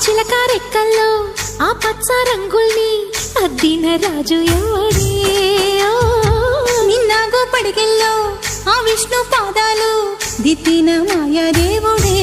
చిలక రెక్కల్లో ఆ పచ్చ రంగుల్ని అద్దిన రాజు ఎవడే నిన్నాగో పడికెల్లో ఆ విష్ణు పాదాలు దిద్దిన మాయా దేవుడే